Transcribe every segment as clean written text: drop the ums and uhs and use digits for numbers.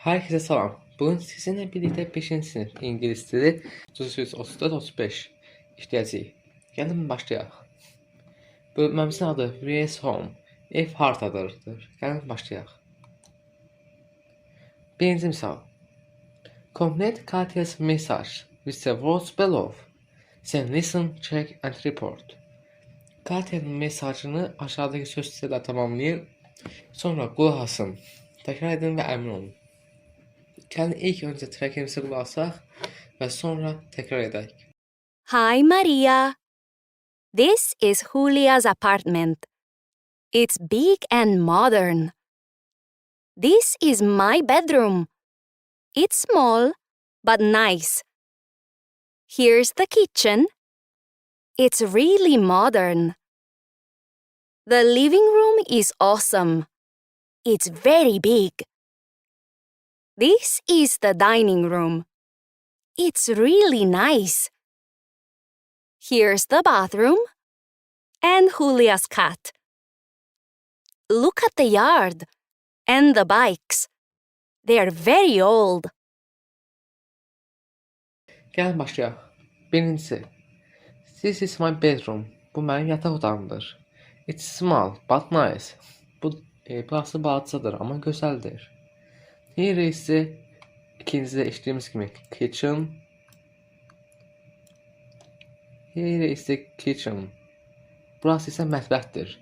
Herkese selam. Bugün sizinle birlikte 5. sınıf İngiliz dili 34-35 işleyeceğiz. Gelin başlayalım. Bölümümüzün adı Where's Home? Ev hardadır. Gelin başlayalım. Birinci misal. Complete Katya's message with the words below. Then listen, check and report. Katya'nın mesajını aşağıdaki sözlerle tamamlayın. Sonra kulak asın. Tekrar edin ve emin olun. Gəlin ilk öncə trackimizi qulaq asaq və sonra təkrar edək. Hi, Maria. This is Julia's apartment. It's big and modern. This is my bedroom. It's small, but nice. Here's the kitchen. It's really modern. The living room is awesome. It's very big. This is the dining room. It's really nice. Here's the bathroom and Julia's cat. Look at the yard and the bikes. They're very old. Gəlin başlayaq. Birincisi. This is my bedroom. Bu mənim yataq otağımdır. It's small but nice. Burası balacadır, amma gözəldir. Here isə ikincidə eşitdiyimiz kimi kitchen. Here isə kitchen. Burası isə mətbəxdir.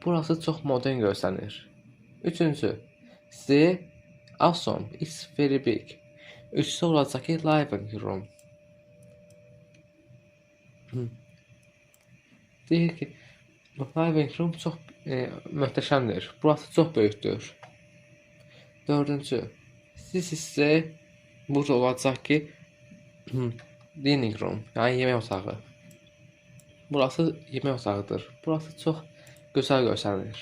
Burası çox modern görsənir. Üçüncü. The awesome. It's very big. Üçüncü olacaq ki living room. Deyir ki living room çox möhtəşəmdir. Burası çox böyükdür. Dördüncü. Siz isə burada olacaq ki dining room, yəni yemək otağı. Burası yemək otağıdır. Burası çox gözəl görsənir.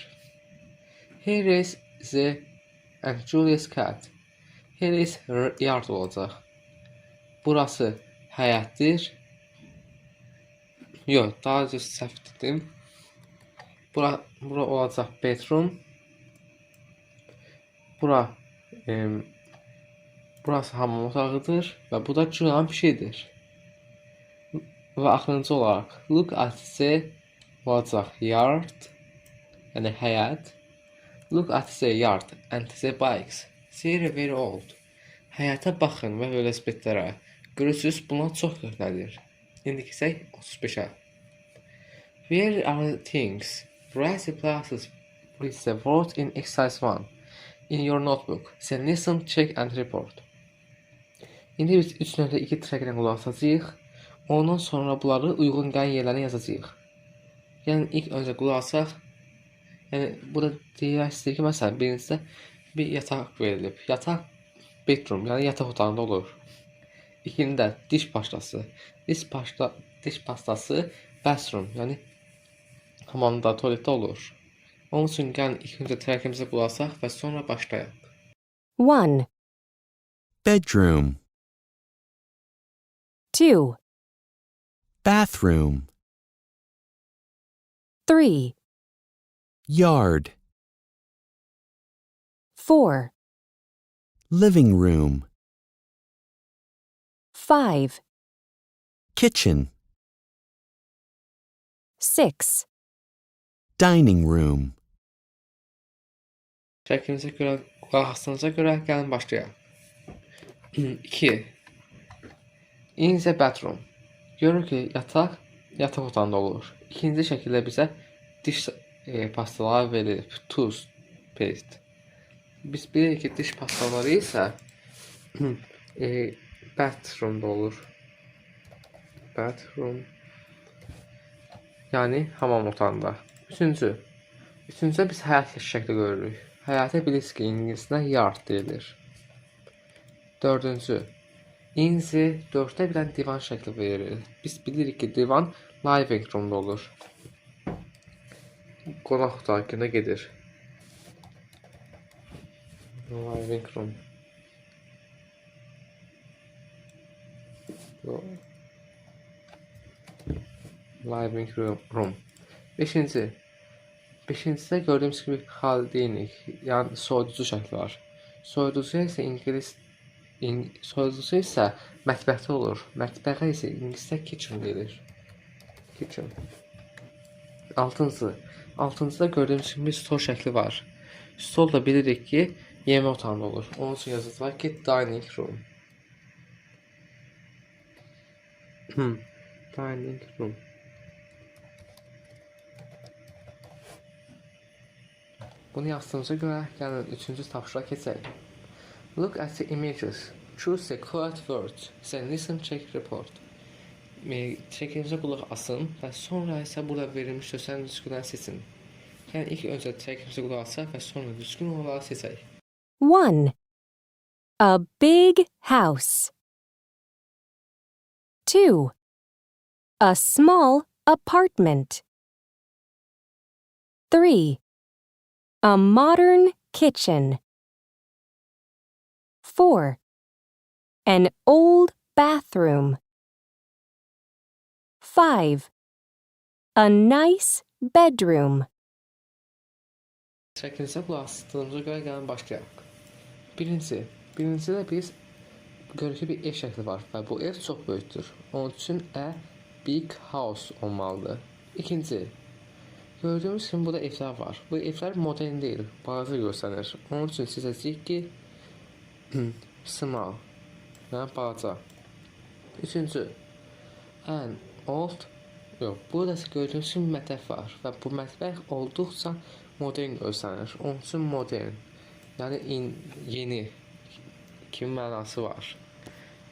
Here is the and Julia's cat. Here is her yard olacaq. Burası həyətdir. Yox, daha düz səhv dedim. Bura olacaq bedroom. Burası hamam otağıdır və bu da Julia'nın pişiyidir. Və axırıncı olaraq look at the olacaq yard, yəni həyət. Look at the yard and the bikes. They're very old. Həyətə baxın və velosipedlərə. Görürsünüz, bunlar çox köhnədir. İndi keçək 35-ə. Where are the things? Write the places with the words in exercise 1 in your notebook. Then listen, check and report. İndi biz 3.2 track ilə qulaq asacağıq. Ondan sonra bunları uyğun gələn yerlərə yazacağıq. Yəni ilk öncə qulaq asaq. Yəni burada deyək istəyir ki, məsələn, birincisidə bir yataq verilib. Yataq bedroom, yəni yataq otağında olur. İkincində diş pastası. Diş pastası bathroom, yəni hamamda, tualetdə olur. Onun üçün gəlin ilk öncə trackimizi qulaq asaq və sonra başlayaq. 1, bedroom, 2, bathroom, 3, yard, 4, living room, 5, kitchen, 6, dining room, Trackimizə görə, qulaq asdığınıza görə gəlin başlayaq. 2. In the bathroom. Görür ki, yataq otağında olur. İkinci şəkildə bizə diş pastaları verilib. Toothpaste. Biz bilirik ki, diş pastaları isə bathroomda olur. Bathroom. Yəni hamam otağında. Üçüncü biz həyat şəkli görürük. Həyata bilirsiniz ki, ingiliscə yard deyilir. Dördüncü. İnci 4-də bir dənə divan şəkli verir. Biz bilirik ki, divan living roomda olur. Qonaq otağına gedir. Living room. Living room. Beşincidə gördüyümüz kimi xaldinik, yəni soyuducu şəkli var. Soyuducu isə soyuducu isə mətbəxdə olur. Mətbəxə isə ingiliscə kitchen deyilir. Kitchen. Altıncıda gördüyümüz kimi bir stol şəkli var. Stol da bilirik ki, yemək otağında olur. Onun üçün yazılır ki, dining room. Dining room. Bunu yazdığımıza görə gəlin üçüncü tapşırığa keçək. Look at the images. Choose the correct words. Then listen, check, report. Çəkimizə qulaq asın və sonra isə burada verilmiş sözlərin düzgünləri seçin. Yəni ilk öncə çəkimizə qulaq asaq və sonra düzgün olaraq seçək. 1. A big house. 2. A small apartment. 3. A modern kitchen. 4. An old bathroom. 5. A nice bedroom. Çəkimizə qulaq asdığımıza görə gəlin başlayaq. Birincidə biz görürük ki, bir ev şəkli var və bu ev çox böyükdür. Onun üçün a big house olmalıdır. İkinci, gördüyümüz kimi burada evlər var. Bu evlər modern deyil, balaca görsənir. Onun üçün seçəcəyik ki, small, yəni balaca. Üçüncü, an old, burada gördüyümüz kimi mətbəx var və bu mətbəx olduqca modern görsənir. Onun üçün modern, yəni yeni kimi mənası var.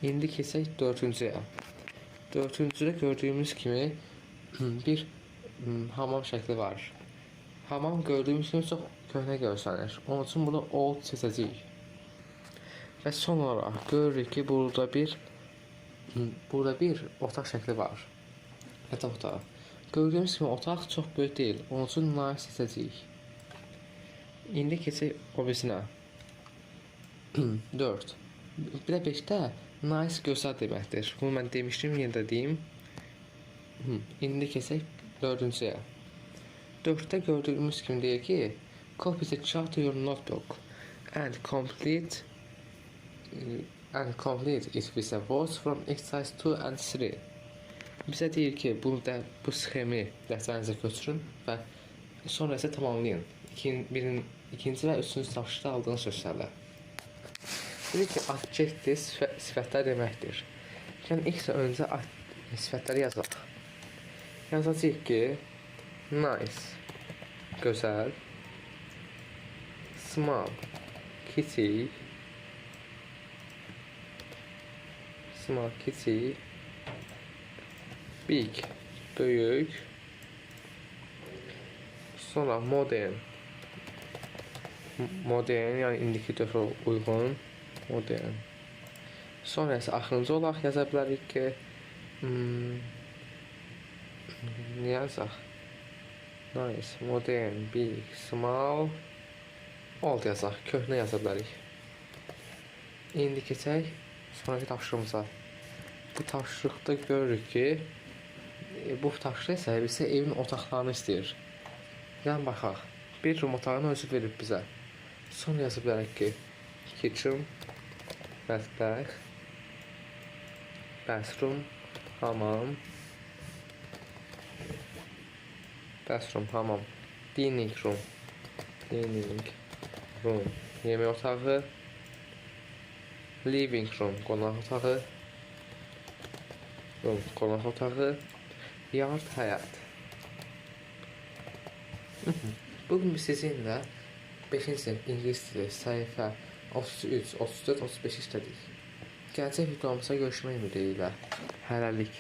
İndi keçək dördüncüyə. Dördüncüdə gördüyümüz kimi bir hamam şəkli var. Hamam gördüyümüz kimi çox köhnə görsənir. Onun üçün bunu old seçəcəyik. Və son olaraq görürük ki, burada bir otaq şəkli var. Yataq otağı. Gördüyümüz kimi otaq çox böyük deyil. Onun üçün nice seçəcəyik. İndi keçək o birisinə. 4. Bir də 5-də nice gözəl deməkdir. Bunu mən demişdim, yenə də deyim. İndi keçək 4-cüyə. 4-də gördüyümüz kimi deyir ki, copy the chart to your notebook and complete it with the words from exercise 2 and 3. Bizə deyir ki, bu sxemi dəftərinizə köçürün və sonra isə tamamlayın. İkinci və üçüncü tapşırıqda aldığınız sözlərlə. Dedik ki, adjektiv sifətlər deməkdir. Yəni, ilk öncə sifətləri yazaq. Yazacaq ki, nice, gözəl, small, kiçik, big, böyük, sonra modern, yəni indiki dövrə uyğun, modern. Sonra isə axırıncı olaraq yaza bilərik ki, nə yazaq? Nice, modern, big, small, old yazaq, köhnə yaza bilərik. İndi keçək sonraki tapşırığımıza. Bu tapşırıqda görürük ki, bu tapşırıq isə bizə evin otaqlarını istəyir. Yəni baxaq, bir rum otağını özü verib bizə. Sonra yazı bilərik ki, kitchen, mətbəx, bathroom, hamam, dining room, yemək otağı, living room, qonaq otağı, yard, həyat. Bugün biz sizinlə 5-ci sinif ingilis dili səhifə 33, 34, 35 işlədik. Gələcək videomuzda görüşmək ümidi ilə. Hələlik.